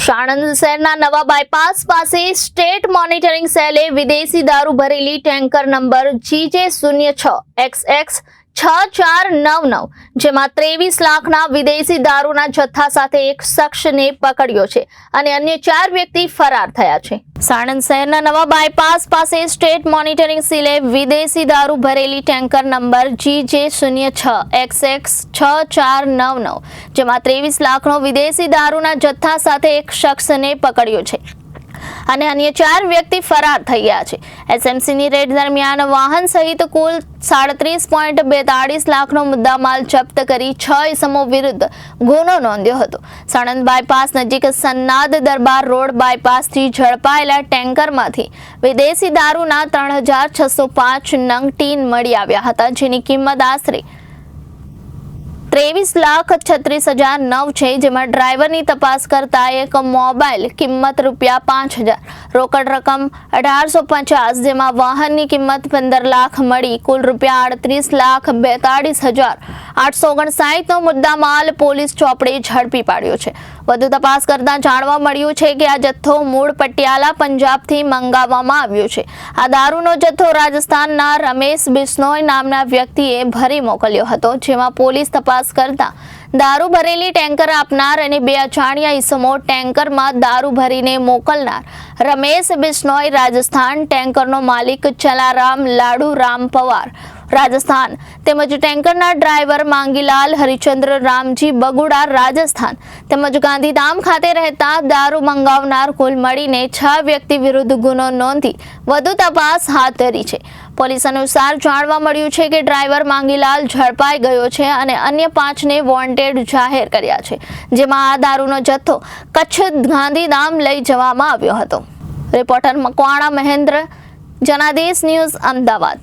સાણંદ શહેરના નવા બાયપાસ પાસે સ્ટેટ મોનિટરિંગ સેલે વિદેશી દારૂ ભરેલી ટેન્કર નંબર GJ06XX 6499 જેમાં 23 લાખના વિદેશી દારૂના જથ્થા સાથે એક શખ્સને પકડ્યો છે અને અન્ય 4 વ્યક્તિ ફરાર થયા છે। સાણંદ શહેરના નવા બાયપાસ પાસે સ્ટેટ મોનિટરિંગ સેલે વિદેશી દારૂ ભરેલી ટેન્કર નંબર GJ06XX 6499 જેમાં 23 લાખનો વિદેશી દારૂના જથ્થા સાથે એક શખ્સને પકડ્યો છે અને અન્ય 4 વ્યક્તિ ફરાર થઈ ગયા છે। એસએમસીની રેડ દરમિયાન વાહન સહિત કુલ 37.42 લાખનો મુદ્દામાલ જપ્ત કરી 6 ઇસમો વિરુદ્ધ ગુનો નોંધ્યો હતો। સાણંદ બાયપાસ નજીક સન્નાદ દરબાર રોડ બાયપાસથી ઝડપાયેલા ટેન્કરમાંથી વિદેશી દારૂના 3605 નંગ ટીન મળી આવ્યા હતા, જેની કિંમત આશરે 23,36,009 છે, જેમાં ડ્રાઈવરની તપાસ કરતા એક મોબાઈલ કિંમત ₹5,000, રોકડ રકમ 1850, જેમાં વાહનની કિંમત 15 લાખ મળી કુલ ₹38,42,859 નો મુદ્દામાલ પોલીસ ચોપડે ઝડપી પાડ્યો છે। વધુ તપાસ કરતા જાણવા મળ્યું છે કે આ જથ્થો મૂળ પટિયાલા પંજાબથી મંગાવવામાં આવ્યો છે। આ દારૂનો જથ્થો રાજસ્થાનના રમેશ બિશ્નોઈ નામના વ્યક્તિએ ભરી મોકલ્યો હતો, જેમાં પોલીસ તપાસ કરતા દારૂ ભરેલી ટેન્કર આપનાર અને 2 અજાણ્યા ઈસમો ટેન્કરમાં દારૂ ભરીને મોકલનાર રમેશ બિશ્નોઈ રાજસ્થાન, ટેન્કરનો માલિક ચલારામ લાડુરામ પવાર રાજસ્થાન તેમજ ટેન્કરના ડ્રાઈવર માંગીલાલ હરિચંદ્ર રામજી બગુડા રાજસ્થાન તેમજ ગાંધીધામ ખાતે રહેતા દારૂ મંગાવનાર કુલ મળીને 6 વ્યક્તિ વિરુદ્ધ ગુનો નોંધી વધુ તપાસ હાથ ધરી છે। પોલીસ અનુસાર જાણવા મળ્યું છે કે ડ્રાઈવર માંગીલાલ ઝડપાઈ ગયો છે અને અન્ય 5ને વોન્ટેડ જાહેર કર્યા છે, જેમાં આ દારૂનો જથ્થો કચ્છ ગાંધીધામ લઈ જવામાં આવ્યો હતો। Reporter Makwana Mahendra, Janadesh news, Ahmedabad.